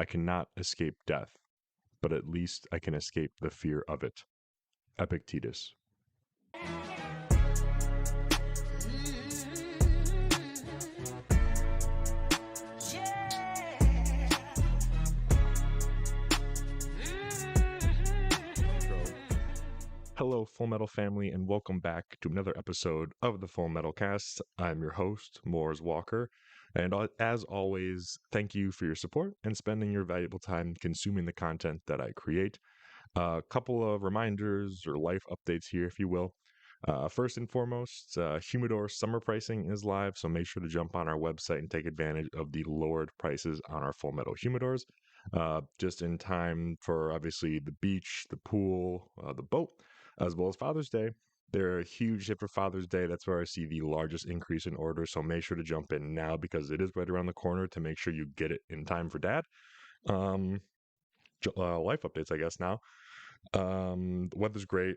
I cannot escape death, but at least I can escape the fear of it. Epictetus. Hello, Full Metal family, and welcome back to another episode of the Full Metal Cast. I'm your host, Moores Walker, and as always, thank you for your support and spending your valuable time consuming the content that I create. A couple of reminders or life updates here, if you will. First and foremost, Humidor summer pricing is live, so make sure to jump on our website and take advantage of the lowered prices on our Full Metal Humidors. Just in time for obviously the beach, the pool, the boat, as well as Father's Day. They're a huge hit for Father's Day. That's where I see the largest increase in orders. So make sure to jump in now because it is right around the corner to make sure you get it in time for Dad. Life updates, I guess, now. The weather's great.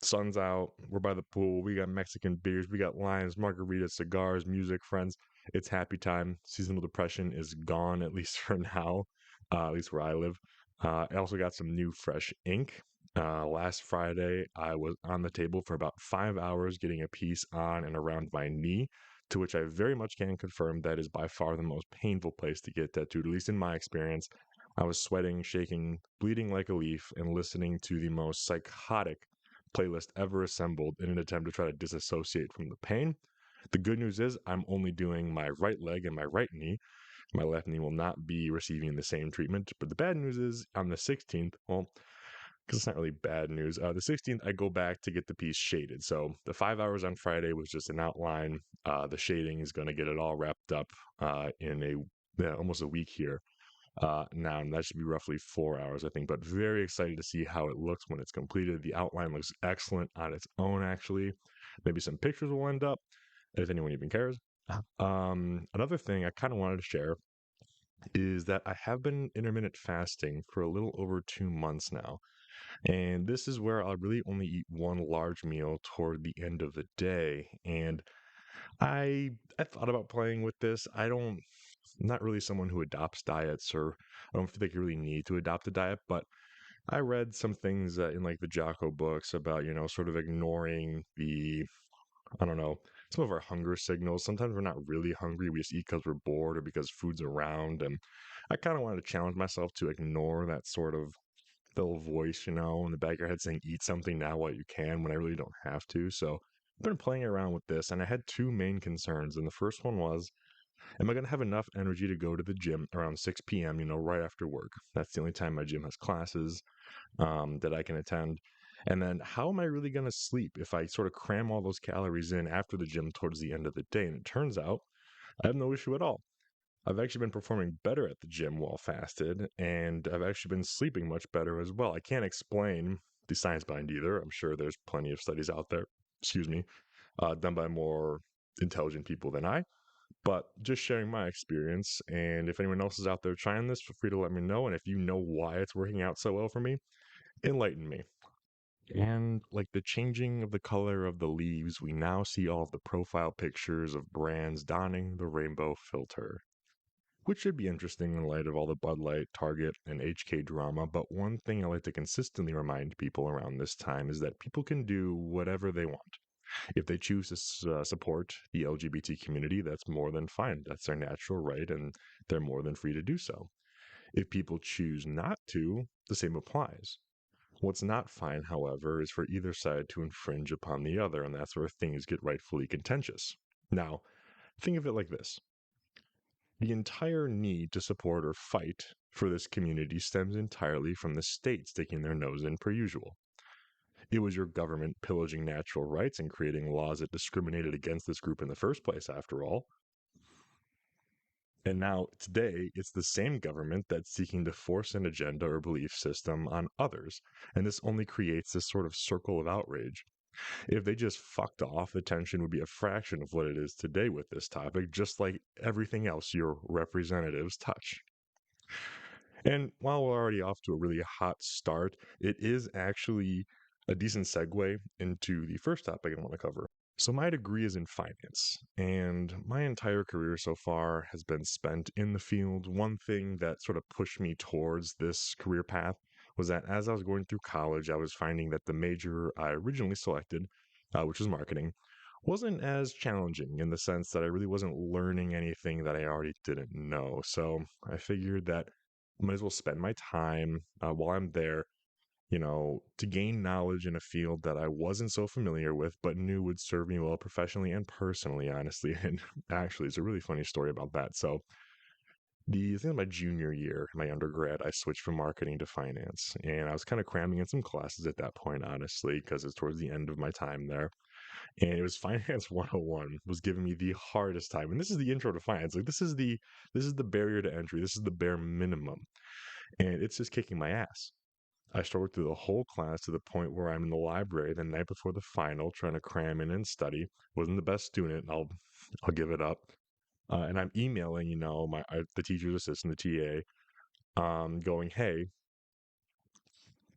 Sun's out. We're by the pool. We got Mexican beers. We got limes, margaritas, cigars, music, friends. It's happy time. Seasonal depression is gone, at least for now, at least where I live. I also got some new fresh ink. Last Friday, I was on the table for about 5 hours getting a piece on and around my knee, to which I very much can confirm that is by far the most painful place to get tattooed, at least in my experience. I was sweating, shaking, bleeding like a leaf, and listening to the most psychotic playlist ever assembled in an attempt to try to disassociate from the pain. The good news is I'm only doing my right leg and my right knee. My left knee will not be receiving the same treatment. But the bad news is on the 16th, well, because it's not really bad news. The 16th, I go back to get the piece shaded. So the 5 hours on Friday was just an outline. The shading is going to get it all wrapped up in almost a week here. Now, and that should be roughly 4 hours, I think, but very excited to see how it looks when it's completed. The outline looks excellent on its own, actually. Maybe some pictures will end up, if anyone even cares. Another thing I kind of wanted to share is that I have been intermittent fasting for a little over 2 months now. And this is where I'll really only eat one large meal toward the end of the day. And I thought about playing with this. I'm not really someone who adopts diets, or I don't feel like you really need to adopt a diet, but I read some things in like the Jocko books about, sort of ignoring I don't know, some of our hunger signals. Sometimes we're not really hungry. We just eat because we're bored or because food's around. And I kind of wanted to challenge myself to ignore that sort of little voice, in the back of your head saying, eat something now while you can when I really don't have to. So I've been playing around with this and I had two main concerns. And the first one was, am I going to have enough energy to go to the gym around 6 p.m., right after work? That's the only time my gym has classes that I can attend. And then how am I really going to sleep if I sort of cram all those calories in after the gym towards the end of the day? And it turns out I have no issue at all. I've actually been performing better at the gym while fasted, and I've actually been sleeping much better as well. I can't explain the science behind either. I'm sure there's plenty of studies out there, done by more intelligent people than I. But just sharing my experience, and if anyone else is out there trying this, feel free to let me know. And if you know why it's working out so well for me, enlighten me. And like the changing of the color of the leaves, we now see all of the profile pictures of brands donning the rainbow filter, which should be interesting in light of all the Bud Light, Target, and HK drama. But one thing I like to consistently remind people around this time is that people can do whatever they want. If they choose to support the LGBT community, that's more than fine. That's their natural right, and they're more than free to do so. If people choose not to, the same applies. What's not fine, however, is for either side to infringe upon the other, and that's where things get rightfully contentious. Now, think of it like this. The entire need to support or fight for this community stems entirely from the state sticking their nose in per usual. It was your government pillaging natural rights and creating laws that discriminated against this group in the first place, after all. And now, today, it's the same government that's seeking to force an agenda or belief system on others, and this only creates this sort of circle of outrage. If they just fucked off, the tension would be a fraction of what it is today with this topic, just like everything else your representatives touch. And while we're already off to a really hot start, it is actually a decent segue into the first topic I want to cover. So, my degree is in finance, and my entire career so far has been spent in the field. One thing that sort of pushed me towards this career path was that as I was going through college, I was finding that the major I originally selected, which was marketing, wasn't as challenging in the sense that I really wasn't learning anything that I already didn't know. So, I figured that I might as well spend my time while I'm there, to gain knowledge in a field that I wasn't so familiar with, but knew would serve me well professionally and personally, honestly. And actually, it's a really funny story about that. So, I think my junior year, my undergrad, I switched from marketing to finance. And I was kind of cramming in some classes at that point, honestly, because it's towards the end of my time there. And it was Finance 101 was giving me the hardest time. And this is the intro to finance. Like this is the barrier to entry. This is the bare minimum. And it's just kicking my ass. I struggled through the whole class to the point where I'm in the library the night before the final, trying to cram in and study. Wasn't the best student. I'll give it up. And I'm emailing, the teacher's assistant, the TA, going, hey,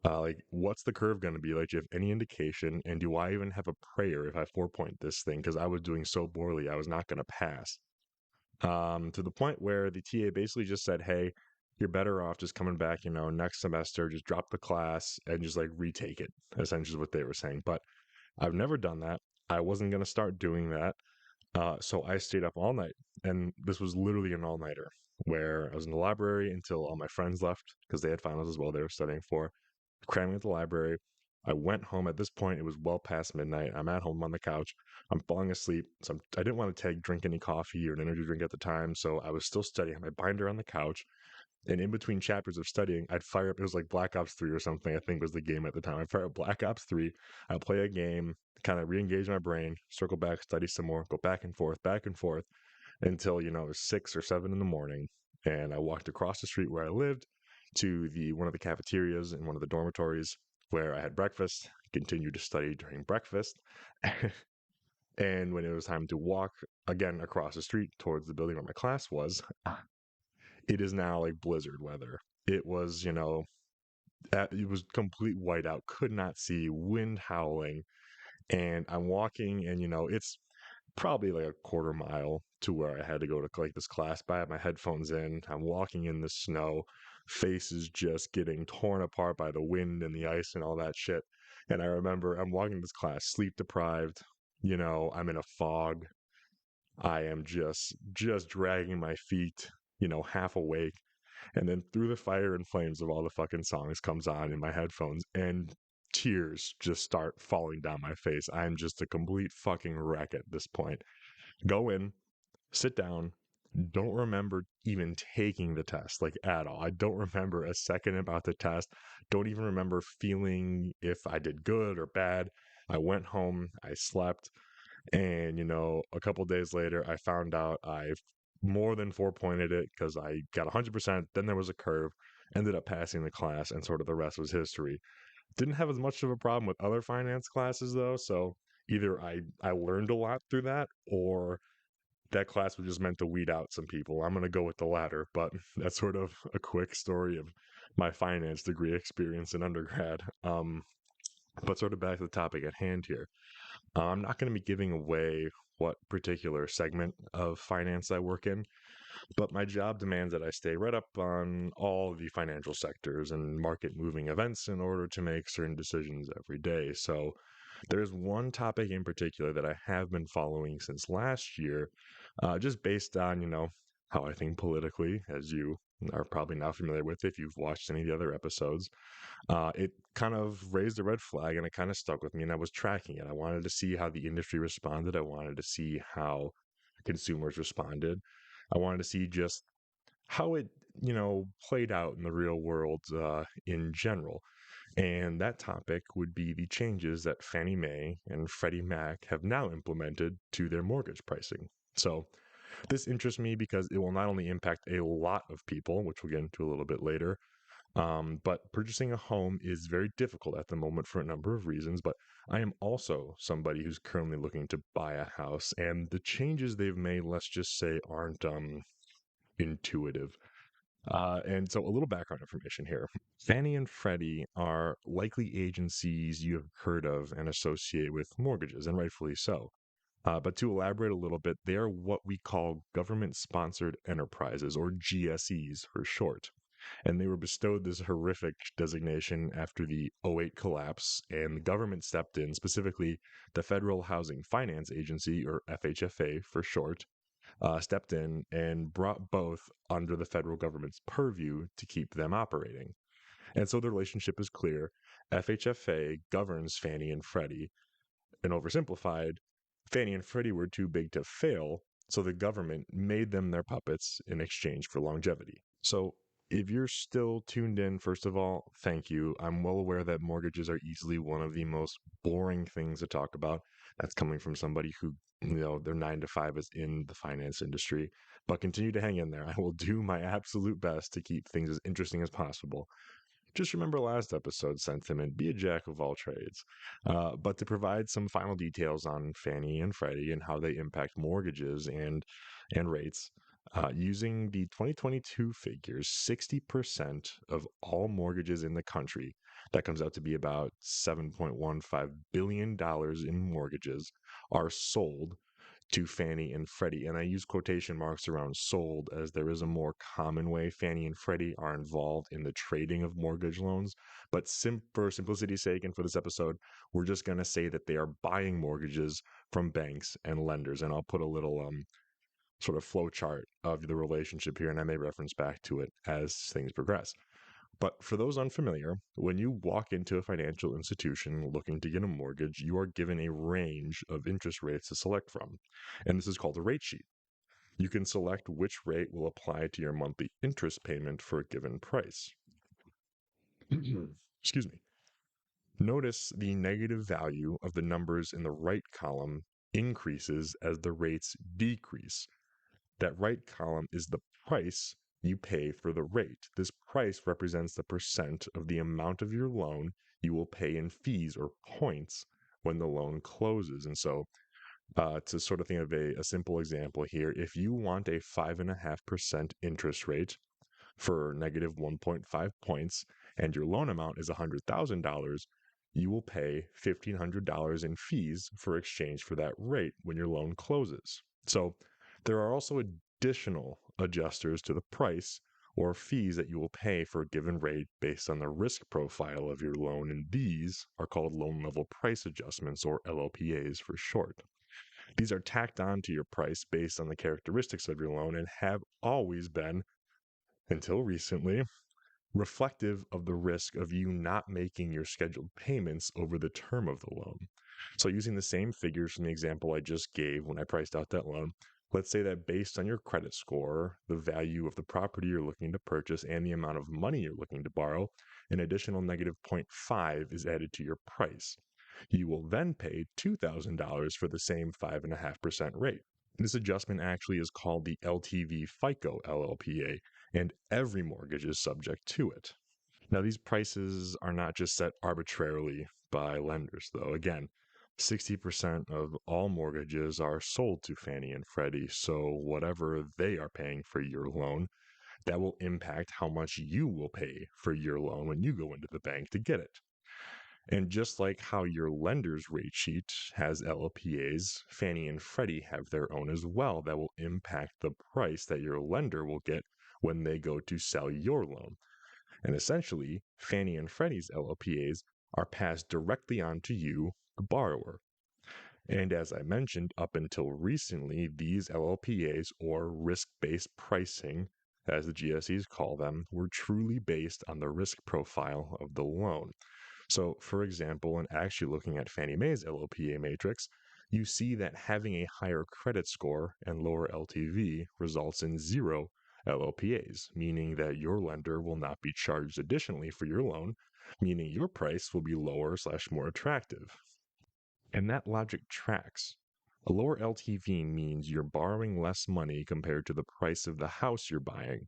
like, what's the curve going to be? Like, do you have any indication? And do I even have a prayer if I 4 point this thing? Because I was doing so poorly, I was not going to pass. To the point where the TA basically just said, hey, you're better off just coming back, next semester, just drop the class and just like retake it, essentially is what they were saying. But I've never done that. I wasn't going to start doing that. So I stayed up all night. And this was literally an all nighter where I was in the library until all my friends left because they had finals as well they were studying for, cramming at the library. I went home. At this point, it was well past midnight. I'm at home on the couch. I'm falling asleep. I didn't want to drink any coffee or an energy drink at the time. So I was still studying. My binder on the couch. And in between chapters of studying, I'd fire up. It was like Black Ops 3 or something, I think was the game at the time. I'd fire up Black Ops 3. I'd play a game, kind of re engage my brain, circle back, study some more, go back and forth until, it was 6 or 7 in the morning. And I walked across the street where I lived to the one of the cafeterias in one of the dormitories where I had breakfast, continued to study during breakfast. And when it was time to walk again across the street towards the building where my class was, it is now like blizzard weather. It was, it was complete whiteout, could not see, wind howling. And I'm walking, and, it's probably like a quarter mile to where I had to go to like this class. But I have my headphones in. I'm walking in the snow, face is just getting torn apart by the wind and the ice and all that shit. And I remember I'm walking this class, sleep deprived. I'm in a fog. I am just dragging my feet, half awake. And then Through the Fire and Flames of all the fucking songs comes on in my headphones, and tears just start falling down my face. I'm just a complete fucking wreck at this point. Go in, sit down, don't remember even taking the test, like at all. I don't remember a second about the test. Don't even remember feeling if I did good or bad. I went home, I slept, and, a couple days later, I found out I more than 4 pointed it because I got 100%. Then there was a curve, ended up passing the class, and sort of the rest was history. Didn't have as much of a problem with other finance classes though. So either I learned a lot through that, or that class was just meant to weed out some people. I'm going to go with the latter, but that's sort of a quick story of my finance degree experience in undergrad. But sort of back to the topic at hand here. I'm not going to be giving away what particular segment of finance I work in, but my job demands that I stay right up on all the financial sectors and market moving events in order to make certain decisions every day. So there's one topic in particular that I have been following since last year, just based on, how I think politically, as you are probably now familiar with if you've watched any of the other episodes. It kind of raised a red flag and it kind of stuck with me, and I was tracking it. I wanted to see how the industry responded. I wanted to see how consumers responded. I wanted to see just how it, played out in the real world in general. And that topic would be the changes that Fannie Mae and Freddie Mac have now implemented to their mortgage pricing. So, this interests me because it will not only impact a lot of people, which we'll get into a little bit later, but purchasing a home is very difficult at the moment for a number of reasons. But I am also somebody who's currently looking to buy a house, and the changes they've made, let's just say, aren't intuitive. And so, a little background information here. Fannie and Freddie are likely agencies you have heard of and associate with mortgages, and rightfully so. But to elaborate a little bit, they are what we call government sponsored enterprises, or GSEs for short. And they were bestowed this horrific designation after the '08 collapse, and the government stepped in, specifically the Federal Housing Finance Agency, or FHFA for short, stepped in and brought both under the federal government's purview to keep them operating. And so the relationship is clear. FHFA governs Fannie and Freddie, and oversimplified, Fannie and Freddie were too big to fail, so the government made them their puppets in exchange for longevity. So, if you're still tuned in, first of all, thank you. I'm well aware that mortgages are easily one of the most boring things to talk about. That's coming from somebody who, their 9 to 5 is in the finance industry. But continue to hang in there. I will do my absolute best to keep things as interesting as possible. Just remember last episode's sentiment, be a jack of all trades. But to provide some final details on Fannie and Freddie and how they impact mortgages and rates, using the 2022 figures, 60% of all mortgages in the country, that comes out to be about $7.15 billion in mortgages, are sold to Fannie and Freddie. And I use quotation marks around sold as there is a more common way Fannie and Freddie are involved in the trading of mortgage loans. But for simplicity's sake and for this episode, we're just going to say that they are buying mortgages from banks and lenders. And I'll put a little sort of flow chart of the relationship here, and I may reference back to it as things progress. But for those unfamiliar, when you walk into a financial institution looking to get a mortgage, you are given a range of interest rates to select from. And this is called a rate sheet. You can select which rate will apply to your monthly interest payment for a given price. Excuse me. Notice the negative value of the numbers in the right column increases as the rates decrease. That right column is the price you pay for the rate. This price represents the percent of the amount of your loan you will pay in fees or points when the loan closes. And so, to sort of think of a simple example here, if you want a 5.5% interest rate for negative 1.5 points and your loan amount is $100,000, you will pay $1,500 in fees for exchange for that rate when your loan closes. So there are also additional adjusters to the price or fees that you will pay for a given rate based on the risk profile of your loan, and these are called loan level price adjustments, or LLPAs for short. These are tacked on to your price based on the characteristics of your loan and have always been, until recently, reflective of the risk of you not making your scheduled payments over the term of the loan. So, using the same figures from the example I just gave when I priced out that loan, let's say that based on your credit score, the value of the property you're looking to purchase, and the amount of money you're looking to borrow, an additional negative zero point 0.5 is added to your price. You will then pay $2,000 for the same 5.5% rate. This adjustment actually is called the LTV FICO LLPA, and every mortgage is subject to it. Now, these prices are not just set arbitrarily by lenders, though. Again, 60% of all mortgages are sold to Fannie and Freddie, so whatever they are paying for your loan, that will impact how much you will pay for your loan when you go into the bank to get it. And just like how your lender's rate sheet has LLPAs, Fannie and Freddie have their own as well that will impact the price that your lender will get when they go to sell your loan. And essentially, Fannie and Freddie's LLPAs are passed directly on to you, the borrower. And as I mentioned, up until recently, these LLPAs, or risk-based pricing, as the GSEs call them, were truly based on the risk profile of the loan. So, for example, in actually looking at Fannie Mae's LLPA matrix, you see that having a higher credit score and lower LTV results in zero LLPAs, meaning that your lender will not be charged additionally for your loan, meaning your price will be lower/more attractive. And that logic tracks. A lower LTV means you're borrowing less money compared to the price of the house you're buying.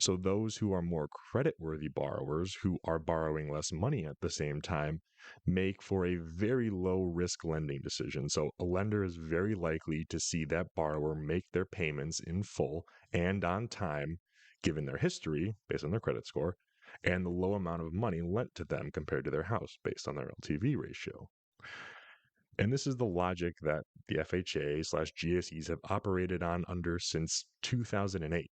So those who are more creditworthy borrowers who are borrowing less money at the same time make for a very low risk lending decision. So a lender is very likely to see that borrower make their payments in full and on time, given their history based on their credit score, and the low amount of money lent to them compared to their house based on their LTV ratio. And this is the logic that the FHA slash GSEs have operated on under since 2008.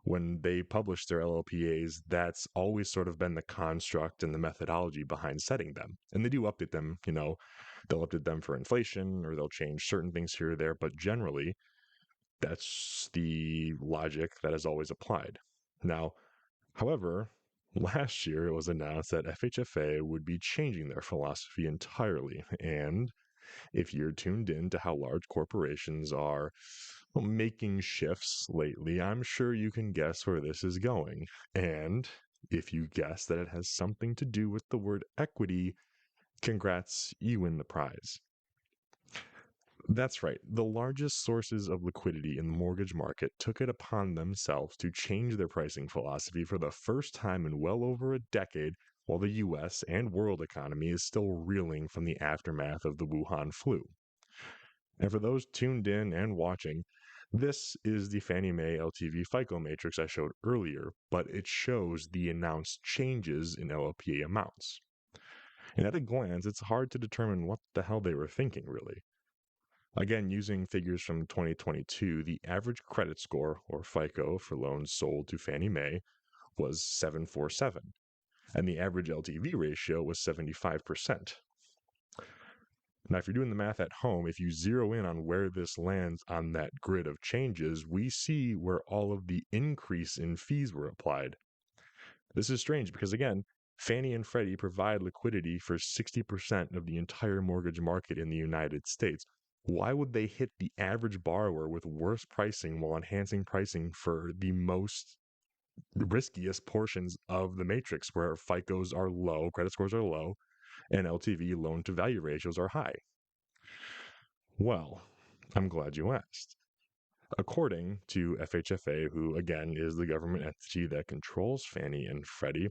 When they published their LLPAs, that's always sort of been the construct and the methodology behind setting them. And they do update them, they'll update them for inflation or they'll change certain things here or there, but generally, that's the logic that is always applied. Now, however, last year it was announced that FHFA would be changing their philosophy entirely. And if you're tuned in to how large corporations are making shifts lately, I'm sure you can guess where this is going. And if you guess that it has something to do with the word equity, congrats, you win the prize. That's right. The largest sources of liquidity in the mortgage market took it upon themselves to change their pricing philosophy for the first time in well over a decade, while the US and world economy is still reeling from the aftermath of the Wuhan flu. And for those tuned in and watching, this is the Fannie Mae LTV FICO matrix I showed earlier, but it shows the announced changes in LLPA amounts. And at a glance, it's hard to determine what the hell they were thinking, really. Again, using figures from 2022, the average credit score, or FICO, for loans sold to Fannie Mae was 747, and the average LTV ratio was 75%. Now, if you're doing the math at home, if you zero in on where this lands on that grid of changes, we see where all of the increase in fees were applied. This is strange because, again, Fannie and Freddie provide liquidity for 60% of the entire mortgage market in the United States. Why would they hit the average borrower with worse pricing while enhancing pricing for the most riskiest portions of the matrix where FICOs are low, credit scores are low, and LTV loan to value ratios are high? Well, I'm glad you asked. According to FHFA, who again is the government entity that controls Fannie and Freddie,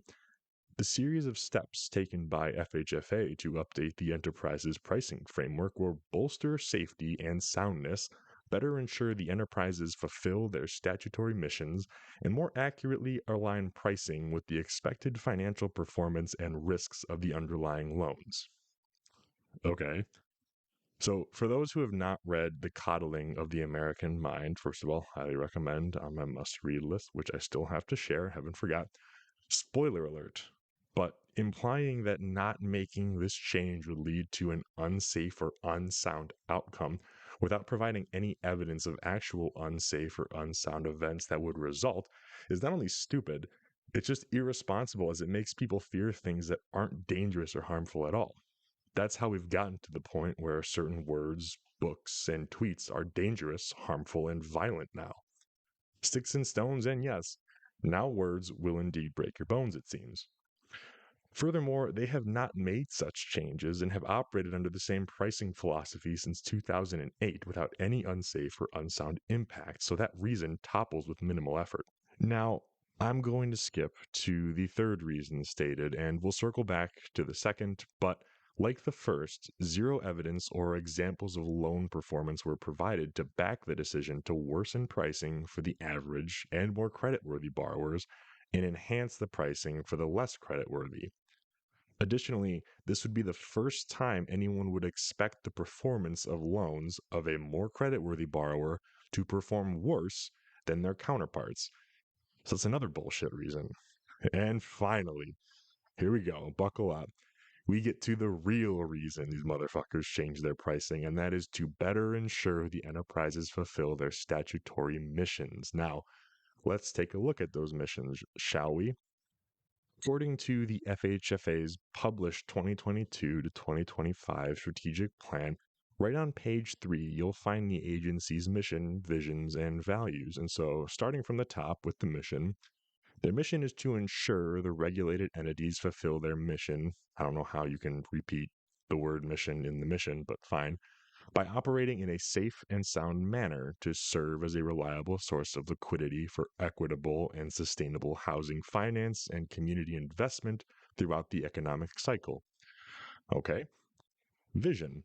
the series of steps taken by FHFA to update the enterprise's pricing framework will bolster safety and soundness, better ensure the enterprises fulfill their statutory missions, and more accurately align pricing with the expected financial performance and risks of the underlying loans. Okay. So, for those who have not read The Coddling of the American Mind, first of all, highly recommend on my must read list, which I still have to share, haven't forgot. Spoiler alert, but implying that not making this change would lead to an unsafe or unsound outcome without providing any evidence of actual unsafe or unsound events that would result is not only stupid, it's just irresponsible as it makes people fear things that aren't dangerous or harmful at all. That's how we've gotten to the point where certain words, books, and tweets are dangerous, harmful, and violent now. Sticks and stones, and yes, now words will indeed break your bones, it seems. Furthermore, they have not made such changes and have operated under the same pricing philosophy since 2008 without any unsafe or unsound impact, so that reason topples with minimal effort. Now, I'm going to skip to the third reason stated, and we'll circle back to the second, but like the first, zero evidence or examples of loan performance were provided to back the decision to worsen pricing for the average and more creditworthy borrowers and enhance the pricing for the less creditworthy. Additionally, this would be the first time anyone would expect the performance of loans of a more creditworthy borrower to perform worse than their counterparts. So that's another bullshit reason. And finally, here we go, buckle up. We get to the real reason these motherfuckers change their pricing, and that is to better ensure the enterprises fulfill their statutory missions. Now, let's take a look at those missions, shall we? According to the FHFA's published 2022 to 2025 strategic plan, right on page 3, you'll find the agency's mission, visions, and values. And so, starting from the top with the mission, their mission is to ensure the regulated entities fulfill their mission. I don't know how you can repeat the word mission in the mission, but fine. By operating in a safe and sound manner to serve as a reliable source of liquidity for equitable and sustainable housing finance and community investment throughout the economic cycle. Okay. Vision.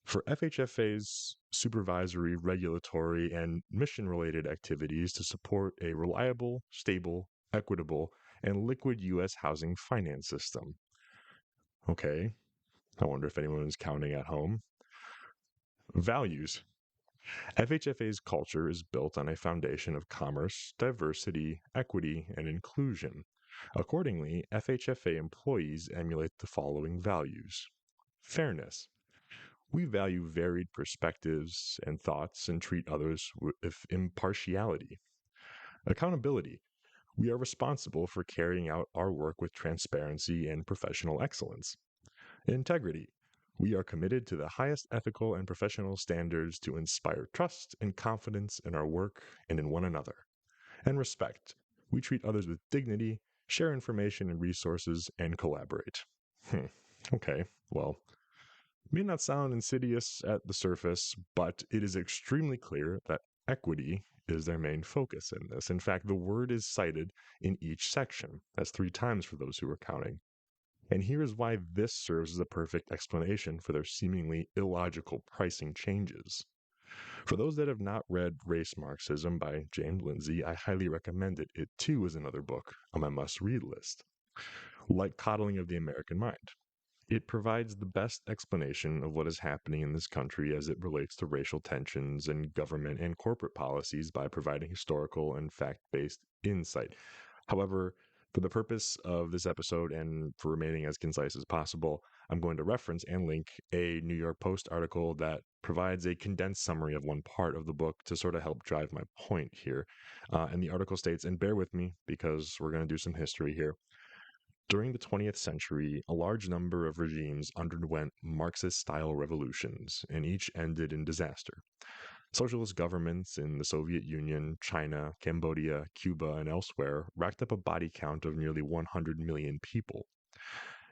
For FHFA's supervisory, regulatory, and mission related activities to support a reliable, stable, equitable, and liquid U.S. housing finance system. Okay, I wonder if anyone is counting at home. Values. FHFA's culture is built on a foundation of commerce, diversity, equity, and inclusion. Accordingly, FHFA employees emulate the following values: fairness. We value varied perspectives and thoughts and treat others with impartiality. Accountability. We are responsible for carrying out our work with transparency and professional excellence. Integrity. We are committed to the highest ethical and professional standards to inspire trust and confidence in our work and in one another. And respect. We treat others with dignity, share information and resources, and collaborate. Okay, well, may not sound insidious at the surface, but it is extremely clear that equity is their main focus in this. In fact, the word is cited in each section. That's 3 times for those who are counting. And here is why this serves as a perfect explanation for their seemingly illogical pricing changes. For those that have not read Race Marxism by James Lindsay, I highly recommend it. It too is another book on my must-read list. Like Coddling of the American Mind. It provides the best explanation of what is happening in this country as it relates to racial tensions and government and corporate policies by providing historical and fact-based insight. However, for the purpose of this episode and for remaining as concise as possible, I'm going to reference and link a New York Post article that provides a condensed summary of one part of the book to sort of help drive my point here. And the article states, and bear with me because we're going to do some history here. During the 20th century, a large number of regimes underwent Marxist-style revolutions, and each ended in disaster. Socialist governments in the Soviet Union, China, Cambodia, Cuba, and elsewhere racked up a body count of nearly 100 million people.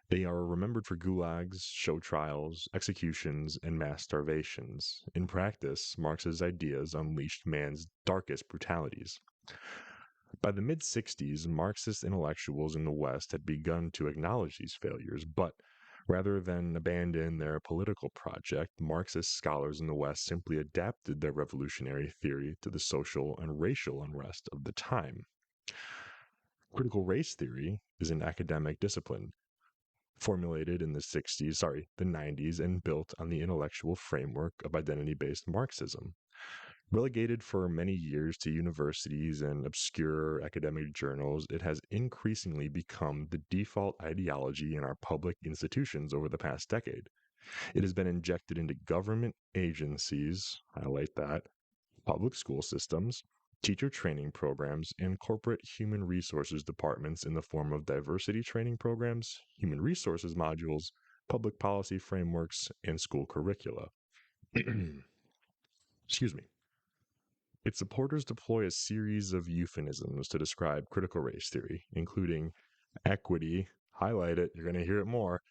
They are remembered for gulags, show trials, executions, and mass starvations. In practice, Marx's ideas unleashed man's darkest brutalities. By the mid-60s, Marxist intellectuals in the West had begun to acknowledge these failures, but rather than abandon their political project, Marxist scholars in the West simply adapted their revolutionary theory to the social and racial unrest of the time. Critical race theory is an academic discipline formulated in the 90s, and built on the intellectual framework of identity-based Marxism. Relegated for many years to universities and obscure academic journals, it has increasingly become the default ideology in our public institutions over the past decade. It has been injected into government agencies, highlight that, public school systems, teacher training programs, and corporate human resources departments in the form of diversity training programs, human resources modules, public policy frameworks, and school curricula. Excuse me. Its supporters deploy a series of euphemisms to describe critical race theory, including equity, highlight it, you're going to hear it more,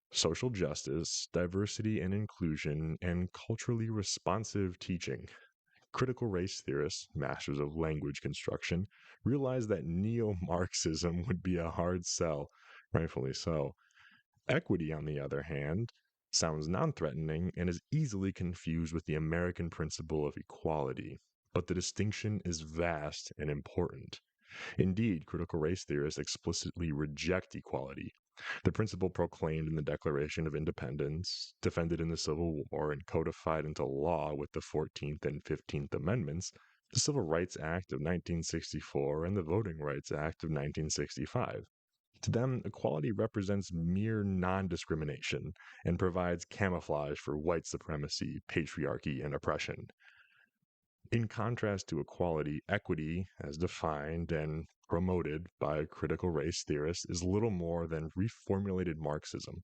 social justice, diversity and inclusion, and culturally responsive teaching. Critical race theorists, masters of language construction, realized that neo-Marxism would be a hard sell, rightfully so. Equity, on the other hand, sounds non-threatening and is easily confused with the American principle of equality. But the distinction is vast and important. Indeed, critical race theorists explicitly reject equality. The principle proclaimed in the Declaration of Independence, defended in the Civil War, and codified into law with the 14th and 15th Amendments, the Civil Rights Act of 1964, and the Voting Rights Act of 1965. To them, equality represents mere non-discrimination and provides camouflage for white supremacy, patriarchy, and oppression. In contrast to equality, equity, as defined and promoted by critical race theorists, is little more than reformulated Marxism.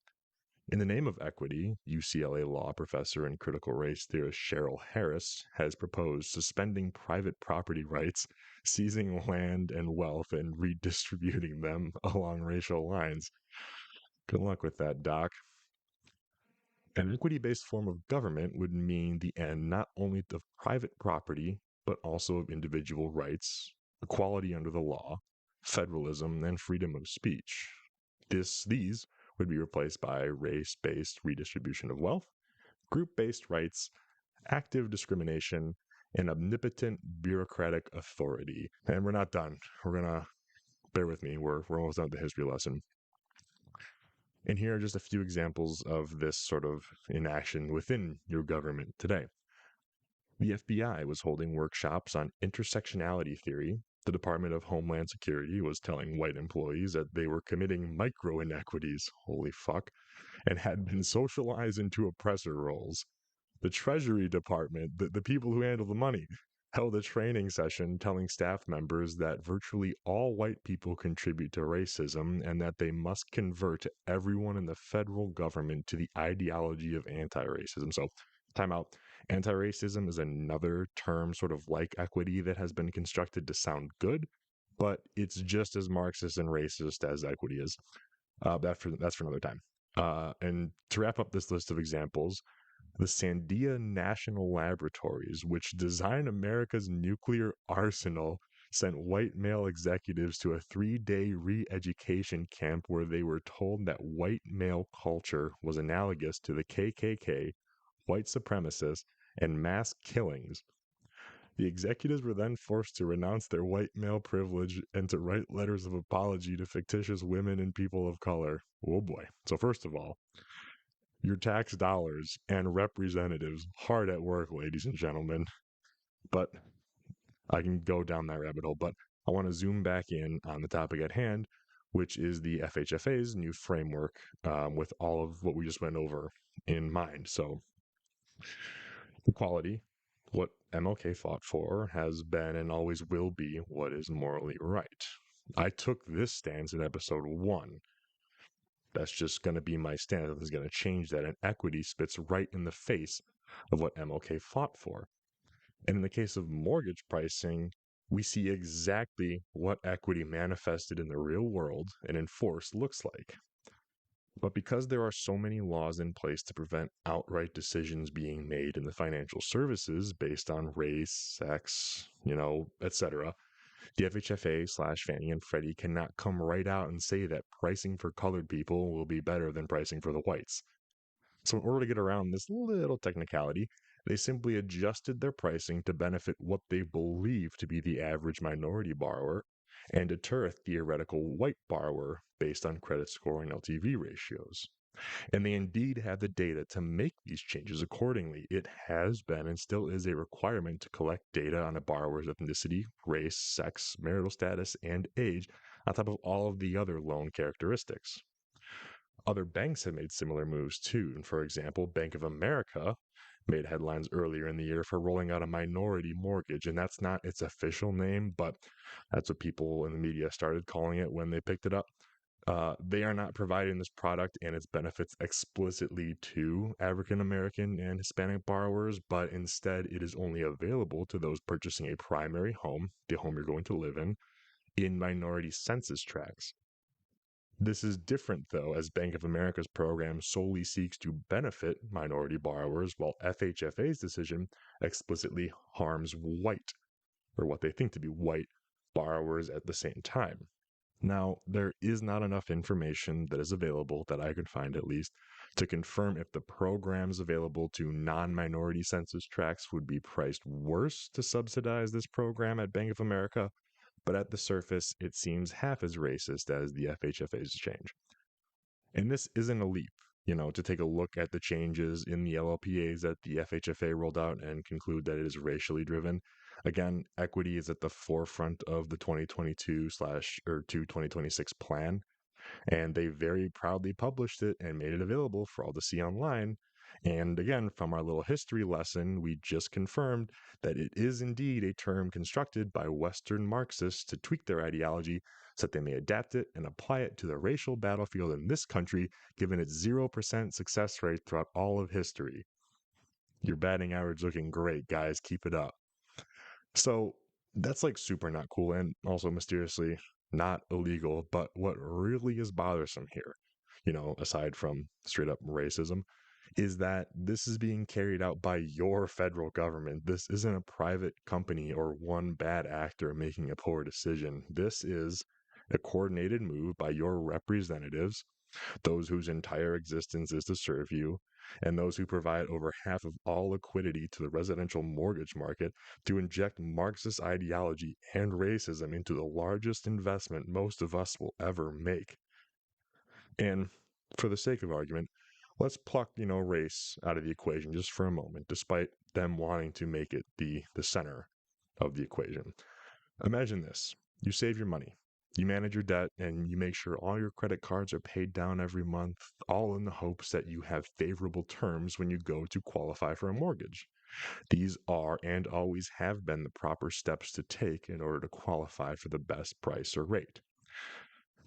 In the name of equity, UCLA law professor and critical race theorist Cheryl Harris has proposed suspending private property rights, seizing land and wealth, and redistributing them along racial lines. Good luck with that, Doc. An equity-based form of government would mean the end not only of private property, but also of individual rights, equality under the law, federalism, and freedom of speech. These would be replaced by race-based redistribution of wealth, group-based rights, active discrimination, and omnipotent bureaucratic authority. And we're not done. We're gonna bear with me. We're almost done with the history lesson. And here are just a few examples of this sort of inaction within your government today. The FBI was holding workshops on intersectionality theory. The Department of Homeland Security was telling white employees that they were committing micro inequities, holy fuck, and had been socialized into oppressor roles. The Treasury Department, the people who handle the money, held a training session telling staff members that virtually all white people contribute to racism and that they must convert everyone in the federal government to the ideology of anti racism. So, time out. Anti racism is another term, sort of like equity, that has been constructed to sound good, but it's just as Marxist and racist as equity is. That's for another time. And to wrap up this list of examples, the Sandia National Laboratories, which design America's nuclear arsenal, sent white male executives to a 3-day re education camp where they were told that white male culture was analogous to the KKK, white supremacists, and mass killings. The executives were then forced to renounce their white male privilege and to write letters of apology to fictitious women and people of color. Oh boy. So, first of all, your tax dollars and representatives hard at work, ladies and gentlemen. But I can go down that rabbit hole. But I want to zoom back in on the topic at hand, which is the FHFA's new framework with all of what we just went over in mind. So, equality, what MLK fought for, has been and always will be what is morally right. I took this stance in episode 1. That's just going to be my stance. Nothing's going to change that. And equity spits right in the face of what MLK fought for. And in the case of mortgage pricing, we see exactly what equity manifested in the real world and enforced looks like. But because there are so many laws in place to prevent outright decisions being made in the financial services based on race, sex, etc., the FHFA / Fannie and Freddie cannot come right out and say that pricing for colored people will be better than pricing for the whites. So, in order to get around this little technicality, they simply adjusted their pricing to benefit what they believe to be the average minority borrower and deter a theoretical white borrower based on credit score and LTV ratios. And they indeed have the data to make these changes accordingly. It has been and still is a requirement to collect data on a borrower's ethnicity, race, sex, marital status, and age, on top of all of the other loan characteristics. Other banks have made similar moves too. And for example, Bank of America made headlines earlier in the year for rolling out a minority mortgage. And that's not its official name, but that's what people in the media started calling it when they picked it up. They are not providing this product and its benefits explicitly to African American and Hispanic borrowers, but instead it is only available to those purchasing a primary home, the home you're going to live in minority census tracts. This is different, though, as Bank of America's program solely seeks to benefit minority borrowers, while FHFA's decision explicitly harms white, or what they think to be white, borrowers at the same time. Now, there is not enough information that is available, that I could find at least, to confirm if the programs available to non-minority census tracts would be priced worse to subsidize this program at Bank of America, but at the surface, it seems half as racist as the FHFA's change. And this isn't a leap, to take a look at the changes in the LLPAs that the FHFA rolled out and conclude that it is racially driven. Again, equity is at the forefront of the 2022/2026 plan, and they very proudly published it and made it available for all to see online. And again, from our little history lesson, we just confirmed that it is indeed a term constructed by Western Marxists to tweak their ideology so that they may adapt it and apply it to the racial battlefield in this country, given its 0% success rate throughout all of history. Your batting average looking great, guys. Keep it up. So that's like super not cool and also mysteriously not illegal. But what really is bothersome here, aside from straight up racism, is that this is being carried out by your federal government. This isn't a private company or one bad actor making a poor decision. This is a coordinated move by your representatives, those whose entire existence is to serve you, and those who provide over half of all liquidity to the residential mortgage market to inject Marxist ideology and racism into the largest investment most of us will ever make. And for the sake of argument, Let's pluck, race out of the equation just for a moment, despite them wanting to make it the center of the equation. Imagine this. You save your money, you manage your debt, and you make sure all your credit cards are paid down every month, all in the hopes that you have favorable terms when you go to qualify for a mortgage. These are and always have been the proper steps to take in order to qualify for the best price or rate.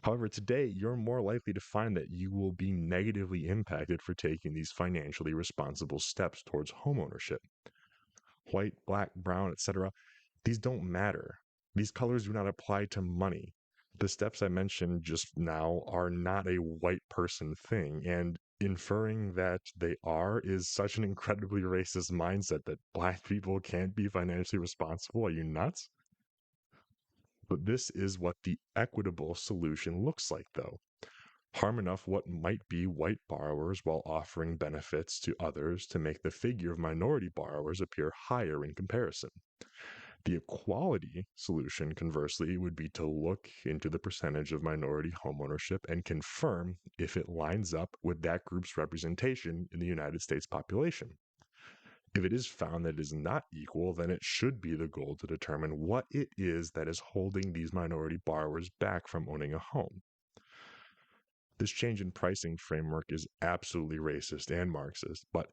However, today you're more likely to find that you will be negatively impacted for taking these financially responsible steps towards homeownership. White, black, brown, etc. These don't matter. These colors do not apply to money. The steps I mentioned just now are not a white person thing, and inferring that they are is such an incredibly racist mindset that black people can't be financially responsible. Are you nuts? But this is what the equitable solution looks like, though. Harm enough what might be white borrowers while offering benefits to others to make the figure of minority borrowers appear higher in comparison. The equality solution, conversely, would be to look into the percentage of minority homeownership and confirm if it lines up with that group's representation in the United States population. If it is found that it is not equal, then it should be the goal to determine what it is that is holding these minority borrowers back from owning a home. This change in pricing framework is absolutely racist and Marxist, but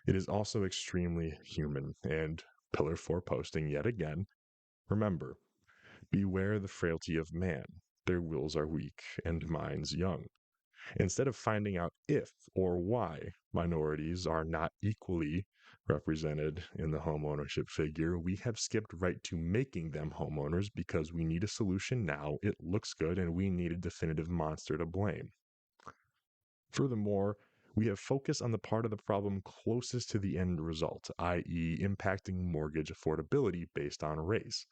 it is also extremely human. And pillar 4 posting yet again, remember, beware the frailty of man. Their wills are weak and minds young. Instead of finding out if or why minorities are not equally represented in the homeownership figure, we have skipped right to making them homeowners because we need a solution now, it looks good, and we need a definitive monster to blame. Furthermore, we have focused on the part of the problem closest to the end result, i.e., impacting mortgage affordability based on race.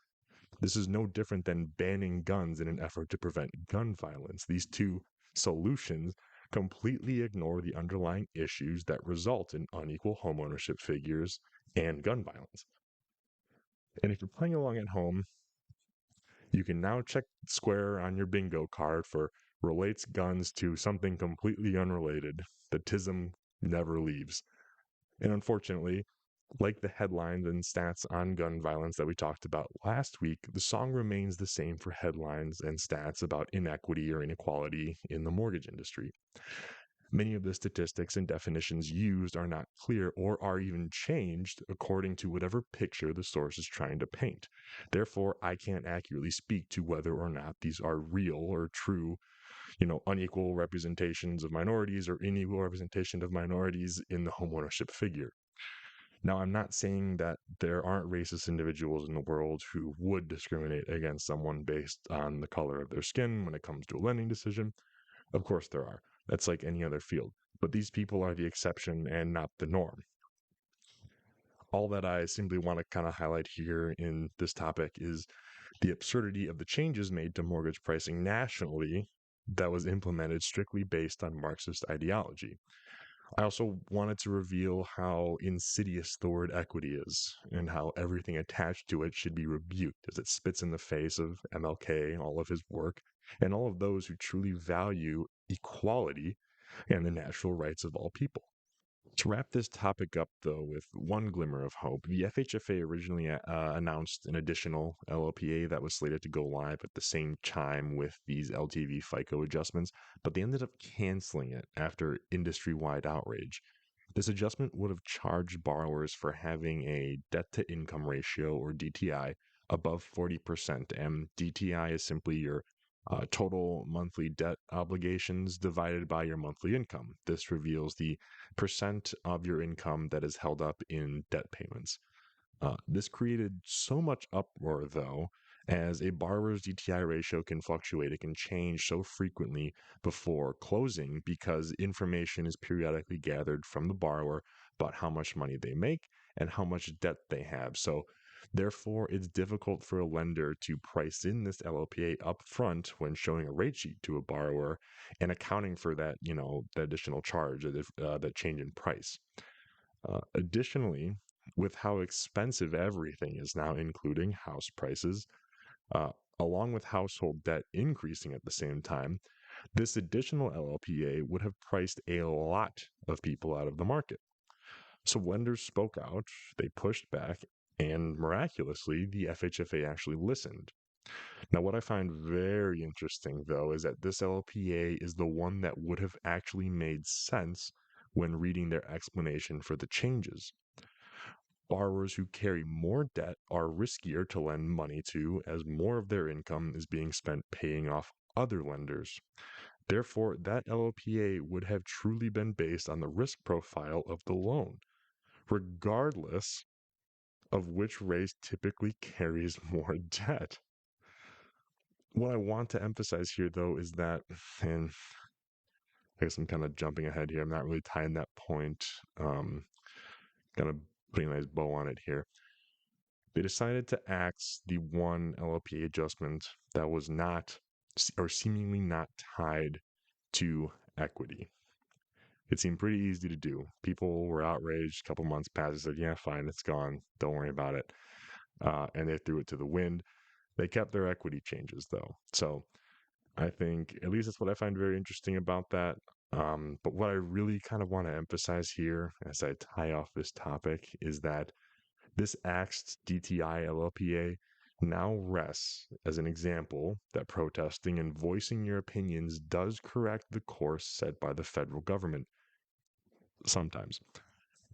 This is no different than banning guns in an effort to prevent gun violence. These two solutions completely ignore the underlying issues that result in unequal homeownership figures and gun violence. And if you're playing along at home, you can now check square on your bingo card for relates guns to something completely unrelated. The tism never leaves. And unfortunately, like the headlines and stats on gun violence that we talked about last week, the song remains the same for headlines and stats about inequity or inequality in the mortgage industry. Many of the statistics and definitions used are not clear or are even changed according to whatever picture the source is trying to paint. Therefore, I can't accurately speak to whether or not these are real or true, unequal representations of minorities or unequal representation of minorities in the homeownership figure. Now, I'm not saying that there aren't racist individuals in the world who would discriminate against someone based on the color of their skin when it comes to a lending decision. Of course, there are. That's like any other field. But these people are the exception and not the norm. All that I simply want to kind of highlight here in this topic is the absurdity of the changes made to mortgage pricing nationally that was implemented strictly based on Marxist ideology. I also wanted to reveal how insidious the word equity is and how everything attached to it should be rebuked as it spits in the face of MLK, all of his work, and all of those who truly value equality and the natural rights of all people. To wrap this topic up, though, with one glimmer of hope, the FHFA originally announced an additional LLPA that was slated to go live at the same time with these LTV FICO adjustments, but they ended up canceling it after industry-wide outrage. This adjustment would have charged borrowers for having a debt-to-income ratio, or DTI, above 40%, and DTI is simply your total monthly debt obligations divided by your monthly income. This reveals the percent of your income that is held up in debt payments. This created so much uproar, though, as a borrower's DTI ratio can fluctuate. It can change so frequently before closing because information is periodically gathered from the borrower about how much money they make and how much debt they have. So, therefore, it's difficult for a lender to price in this LLPA up front when showing a rate sheet to a borrower and accounting for that, the additional charge, that change in price. Additionally, with how expensive everything is now, including house prices, uh, along with household debt increasing at the same time, This additional LLPA would have priced a lot of people out of the market. So lenders spoke out, they pushed back, and miraculously, the FHFA actually listened. Now, what I find very interesting, though, is that this LLPA is the one that would have actually made sense when reading their explanation for the changes. Borrowers who carry more debt are riskier to lend money to, as more of their income is being spent paying off other lenders. Therefore, that LLPA would have truly been based on the risk profile of the loan, regardless of which race typically carries more debt. What I want to emphasize here, though, is that, and I guess I'm kind of jumping ahead here, I'm not really tying that point, kind of putting a nice bow on it here. They decided to axe the one LLPA adjustment that was not, or seemingly not tied to equity. It seemed pretty easy to do. People were outraged. A couple months passed. They said, yeah, fine, it's gone. Don't worry about it. And they threw it to the wind. They kept their equity changes, though. So I think at least that's what I find very interesting about that. But what I really kind of want to emphasize here as I tie off this topic is that this axed DTI LLPA now rests as an example that protesting and voicing your opinions does correct the course set by the federal government sometimes.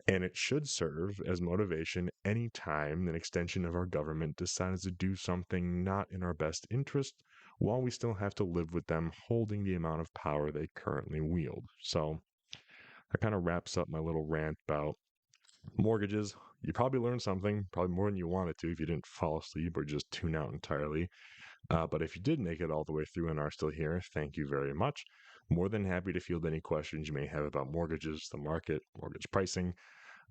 And it should serve as motivation anytime an extension of our government decides to do something not in our best interest, while we still have to live with them holding the amount of power they currently wield. So that kind of wraps up my little rant about mortgages. You probably learned something, probably more than you wanted to if you didn't fall asleep or just tune out entirely. But if you did make it all the way through and are still here, thank you very much. More than happy to field any questions you may have about mortgages, the market, mortgage pricing.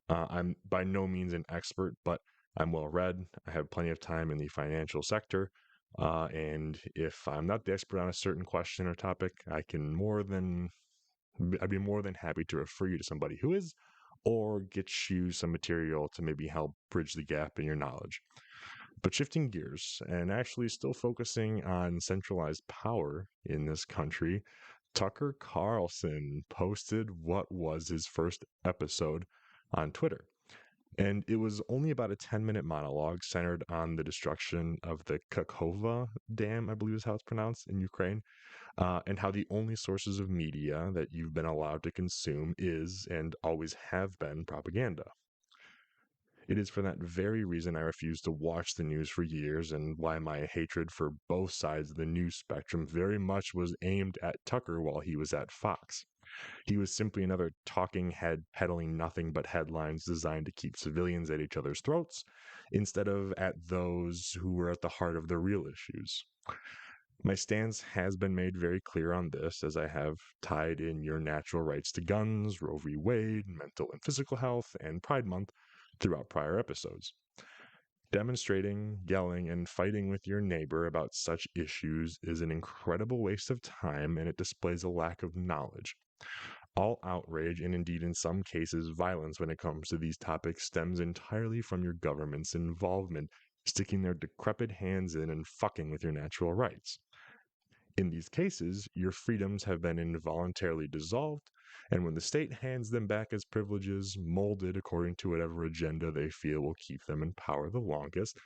I'm by no means an expert, but I'm well read. I have plenty of time in the financial sector. And if I'm not the expert on a certain question or topic, I'd be more than happy to refer you to somebody who is, or get you some material to maybe help bridge the gap in your knowledge. But shifting gears and actually still focusing on centralized power in this country, Tucker Carlson posted what was his first episode on Twitter. And it was only about a 10-minute monologue centered on the destruction of the Kakhovka Dam, I believe is how it's pronounced, in Ukraine, and how the only sources of media that you've been allowed to consume is and always have been propaganda. It is for that very reason I refused to watch the news for years, and why my hatred for both sides of the news spectrum very much was aimed at Tucker while he was at Fox. He was simply another talking head peddling nothing but headlines designed to keep civilians at each other's throats, instead of at those who were at the heart of the real issues. My stance has been made very clear on this, as I have tied in your natural rights to guns, Roe v. Wade, mental and physical health, and Pride Month throughout prior episodes. Demonstrating, yelling, and fighting with your neighbor about such issues is an incredible waste of time, and it displays a lack of knowledge. All outrage, and indeed in some cases violence when it comes to these topics, stems entirely from your government's involvement, sticking their decrepit hands in and fucking with your natural rights. In these cases, your freedoms have been involuntarily dissolved, and when the state hands them back as privileges, molded according to whatever agenda they feel will keep them in power the longest,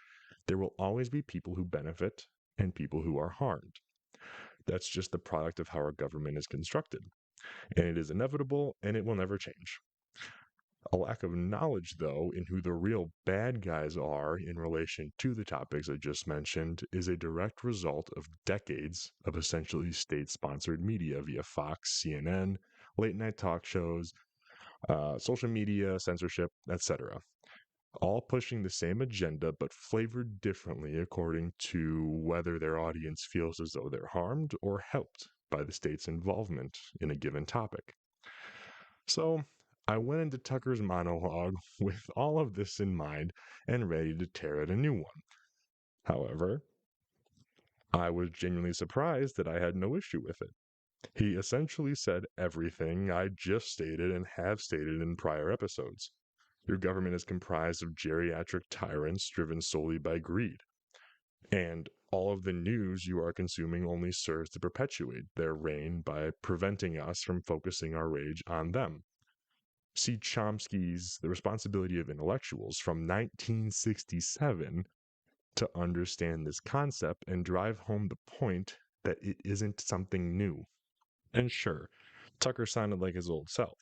there will always be people who benefit and people who are harmed. That's just the product of how our government is constructed, and it is inevitable and it will never change. A lack of knowledge, though, in who the real bad guys are in relation to the topics I just mentioned is a direct result of decades of essentially state-sponsored media via Fox, CNN, late-night talk shows, social media, censorship, etc. All pushing the same agenda but flavored differently according to whether their audience feels as though they're harmed or helped by the state's involvement in a given topic. So, I went into Tucker's monologue with all of this in mind and ready to tear at a new one. However, I was genuinely surprised that I had no issue with it. He essentially said everything I just stated and have stated in prior episodes. Your government is comprised of geriatric tyrants driven solely by greed. And all of the news you are consuming only serves to perpetuate their reign by preventing us from focusing our rage on them. See Chomsky's The Responsibility of Intellectuals from 1967 to understand this concept and drive home the point that it isn't something new. And sure, Tucker sounded like his old self,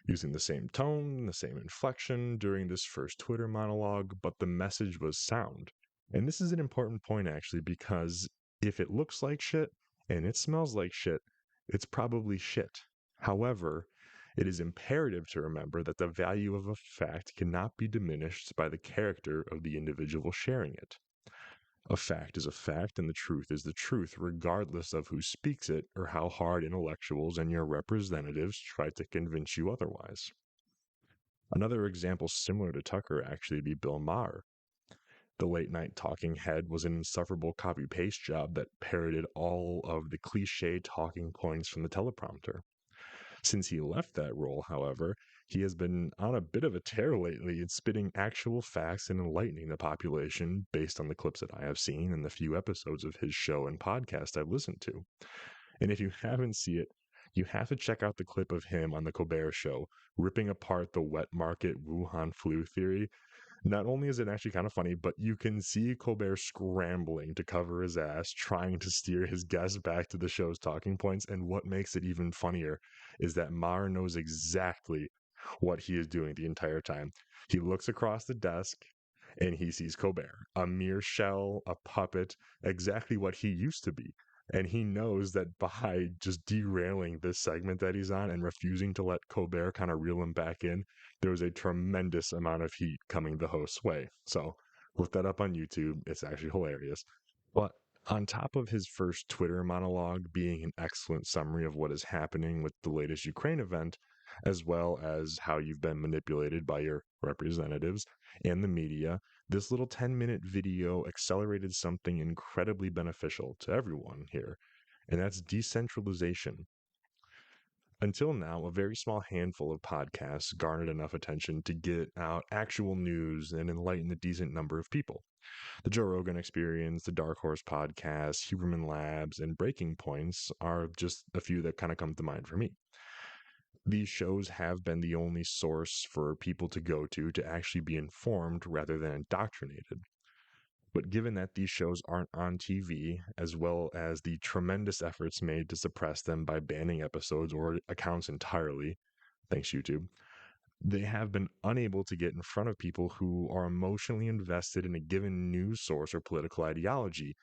using the same tone, the same inflection during this first Twitter monologue, but the message was sound. And this is an important point actually, because if it looks like shit and it smells like shit, it's probably shit. However, it is imperative to remember that the value of a fact cannot be diminished by the character of the individual sharing it. A fact is a fact, and the truth is the truth, regardless of who speaks it or how hard intellectuals and your representatives try to convince you otherwise. Another example similar to Tucker actually be Bill Maher. The late night talking head was an insufferable copy paste job that parroted all of the cliche talking points from the teleprompter. Since he left that role, however, he has been on a bit of a tear lately in spitting actual facts and enlightening the population based on the clips that I have seen and the few episodes of his show and podcast I've listened to. And if you haven't seen it, you have to check out the clip of him on the Colbert Show ripping apart the wet market Wuhan flu theory. Not only is it actually kind of funny, but you can see Colbert scrambling to cover his ass, trying to steer his guests back to the show's talking points. And what makes it even funnier is that Maher knows exactly what he is doing the entire time. He looks across the desk and he sees Colbert, a mere shell, a puppet, exactly what he used to be. And he knows that by just derailing this segment that he's on and refusing to let Colbert kind of reel him back in, there was a tremendous amount of heat coming the host's way. So look that up on YouTube. It's actually hilarious. But on top of his first Twitter monologue being an excellent summary of what is happening with the latest Ukraine event, as well as how you've been manipulated by your representatives and the media, this little 10-minute video accelerated something incredibly beneficial to everyone here, and that's decentralization. Until now, a very small handful of podcasts garnered enough attention to get out actual news and enlighten a decent number of people. The Joe Rogan Experience, the Dark Horse Podcast, Huberman Labs, and Breaking Points are just a few that kind of come to mind for me. These shows have been the only source for people to go to actually be informed rather than indoctrinated. But given that these shows aren't on TV, as well as the tremendous efforts made to suppress them by banning episodes or accounts entirely, thanks YouTube, they have been unable to get in front of people who are emotionally invested in a given news source or political ideology.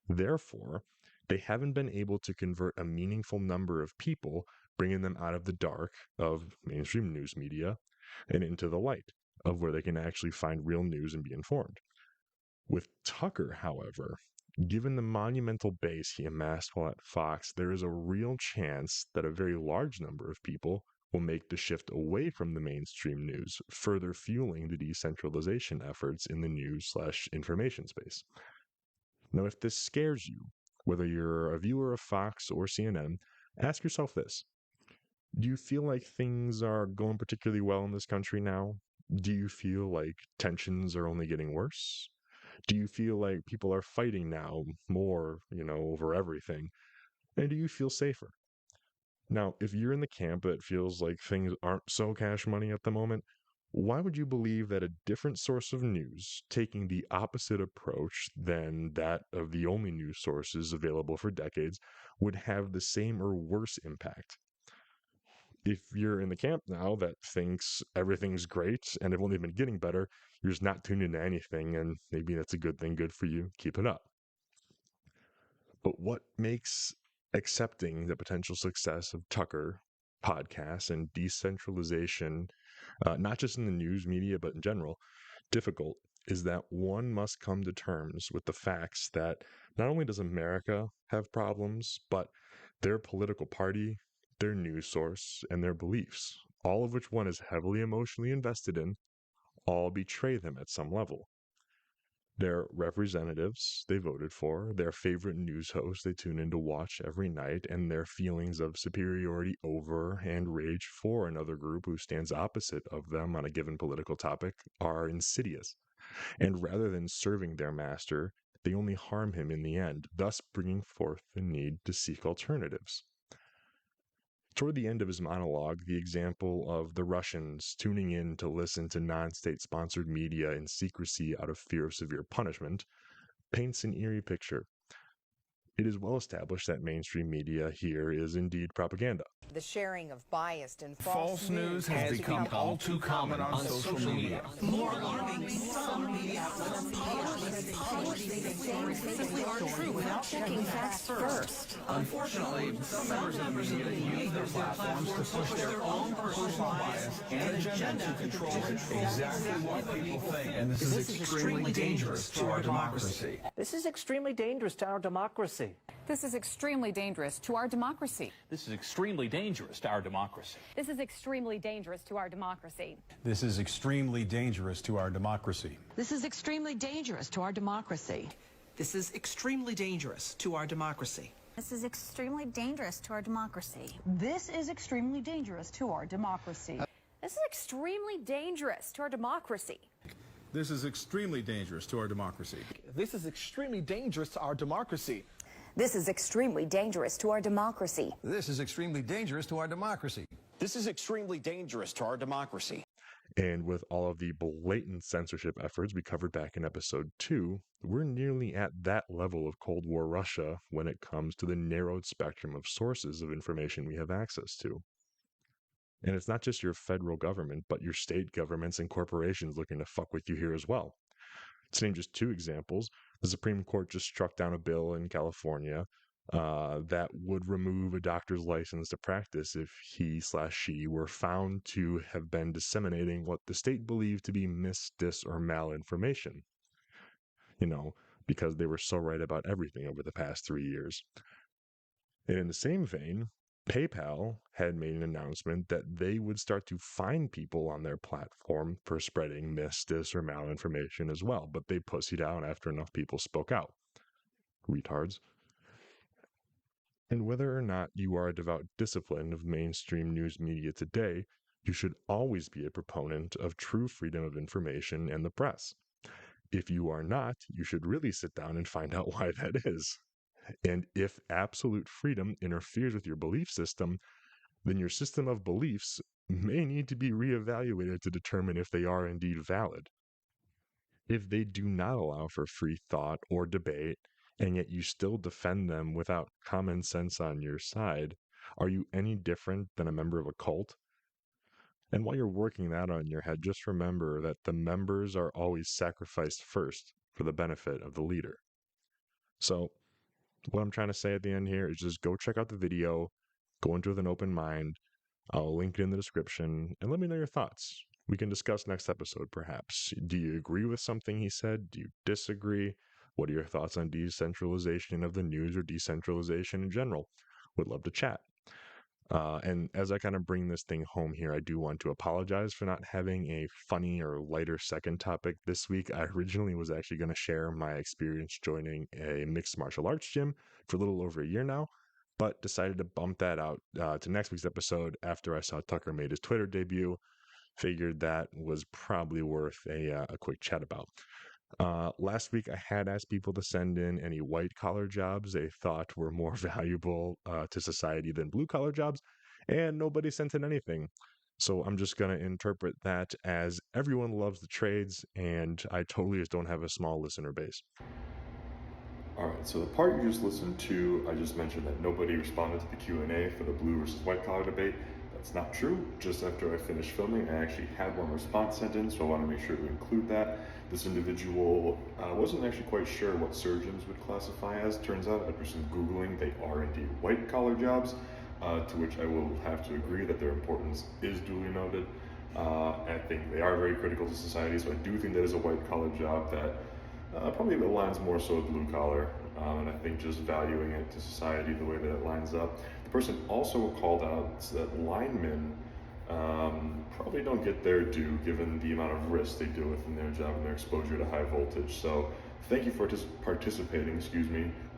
Therefore, they haven't been able to convert a meaningful number of people, bringing them out of the dark of mainstream news media and into the light of where they can actually find real news and be informed. With Tucker, however, given the monumental base he amassed while at Fox, there is a real chance that a very large number of people will make the shift away from the mainstream news, further fueling the decentralization efforts in the news/information space. Now, if this scares you, whether you're a viewer of Fox or CNN, ask yourself this. Do you feel like things are going particularly well in this country now? Do you feel like tensions are only getting worse? Do you feel like people are fighting now more, over everything? And do you feel safer? Now, if you're in the camp that feels like things aren't so cash money at the moment, why would you believe that a different source of news, taking the opposite approach than that of the only news sources available for decades, would have the same or worse impact? If you're in the camp now that thinks everything's great and have only been getting better, you're just not tuned into anything, and maybe that's a good thing, good for you, keep it up. But what makes accepting the potential success of Tucker podcasts and decentralization, not just in the news media, but in general, difficult is that one must come to terms with the facts that not only does America have problems, but their political party, their news source, and their beliefs, all of which one is heavily emotionally invested in, all betray them at some level. Their representatives they voted for, their favorite news host they tune in to watch every night, and their feelings of superiority over and rage for another group who stands opposite of them on a given political topic are insidious. And rather than serving their master, they only harm him in the end, thus bringing forth the need to seek alternatives. Toward the end of his monologue, the example of the Russians tuning in to listen to non-state sponsored media in secrecy out of fear of severe punishment paints an eerie picture. It is well established that mainstream media here is indeed propaganda. The sharing of biased and false news has become all too common on social media. More alarming, some media outlets publish these things simply aren't true without checking facts first. Unfortunately, some members of the media use their platforms to push their own personal bias and agenda to control exactly what people think. And this is extremely dangerous to our democracy. This is extremely dangerous to our democracy. This is extremely dangerous to our democracy. This is extremely dangerous to our democracy. This is extremely dangerous to our democracy. This is extremely dangerous to our democracy. This is extremely dangerous to our democracy. This is extremely dangerous to our democracy. This is extremely dangerous to our democracy. This is extremely dangerous to our democracy. This is extremely dangerous to our democracy. This is extremely dangerous to our democracy. This is extremely dangerous to our democracy. This is extremely dangerous to our democracy. This is extremely dangerous to our democracy. This is extremely dangerous to our democracy. And with all of the blatant censorship efforts we covered back in episode 2, we're nearly at that level of Cold War Russia when it comes to the narrowed spectrum of sources of information we have access to. And it's not just your federal government, but your state governments and corporations looking to fuck with you here as well. To name just 2 examples, the Supreme Court just struck down a bill in California that would remove a doctor's license to practice if he/she were found to have been disseminating what the state believed to be dis, or malinformation. Because they were so right about everything over the past 3 years. And in the same vein, PayPal had made an announcement that they would start to fine people on their platform for spreading dis, or malinformation as well, but they pussied out after enough people spoke out. Retards. And whether or not you are a devout discipline of mainstream news media today, you should always be a proponent of true freedom of information and the press. If you are not, you should really sit down and find out why that is. And if absolute freedom interferes with your belief system, then your system of beliefs may need to be reevaluated to determine if they are indeed valid. If they do not allow for free thought or debate, and yet you still defend them without common sense on your side, are you any different than a member of a cult? And while you're working that on your head, just remember that the members are always sacrificed first for the benefit of the leader. So, what I'm trying to say at the end here is just go check out the video, go into it with an open mind. I'll link it in the description, and let me know your thoughts. We can discuss next episode, perhaps. Do you agree with something he said? Do you disagree? What are your thoughts on decentralization of the news or decentralization in general? Would love to chat. And as I kind of bring this thing home here, I do want to apologize for not having a funny or lighter second topic this week. I originally was actually going to share my experience joining a mixed martial arts gym for a little over a year now, but decided to bump that out to next week's episode after I saw Tucker made his Twitter debut. Figured that was probably worth a quick chat about. Last week, I had asked people to send in any white-collar jobs they thought were more valuable to society than blue-collar jobs, and nobody sent in anything. So I'm just going to interpret that as everyone loves the trades, and I totally just don't have a small listener base. Alright, so the part you just listened to, I just mentioned that nobody responded to the Q&A for the blue versus white-collar debate. That's not true. Just after I finished filming, I actually had one response sent in, so I want to make sure to include that. This individual wasn't actually quite sure what surgeons would classify as. Turns out, after some Googling, they are indeed white-collar jobs, to which I will have to agree that their importance is duly noted. I think they are very critical to society, so I do think that is a white-collar job that probably aligns more so with blue-collar, and I think just valuing it to society the way that it lines up. The person also called out that linemen probably don't get their due given the amount of risk they deal with in their job and their exposure to high voltage. So thank you for participating,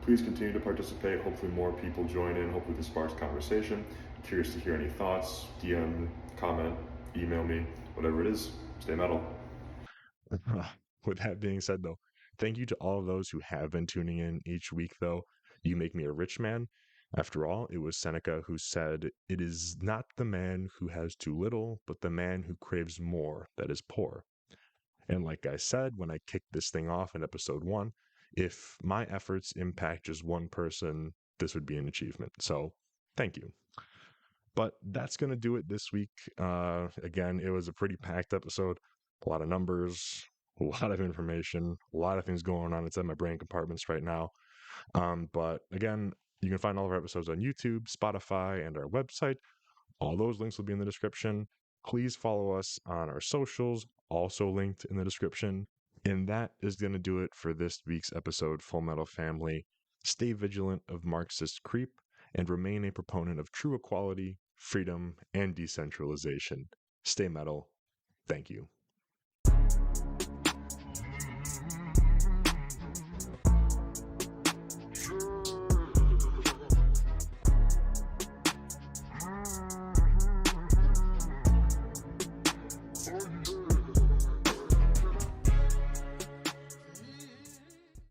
Please continue to participate. Hopefully more people join in. Hopefully this sparks conversation. I'm curious to hear any thoughts, DM, comment, email me, whatever it is. Stay metal. With that being said though, Thank you to all of those who have been tuning in each week, though. You make me a rich man. After all, it was Seneca who said, "It is not the man who has too little, but the man who craves more that is poor." And like I said when I kicked this thing off in episode 1, if my efforts impact just one person, this would be an achievement. So thank you. But that's going to do it this week. Again, it was a pretty packed episode. A lot of numbers, a lot of information, a lot of things going on inside my brain compartments right now. But again, you can find all of our episodes on YouTube, Spotify, and our website. All those links will be in the description. Please follow us on our socials, also linked in the description. And that is going to do it for this week's episode, Full Metal Family. Stay vigilant of Marxist creep and remain a proponent of true equality, freedom, and decentralization. Stay metal. Thank you.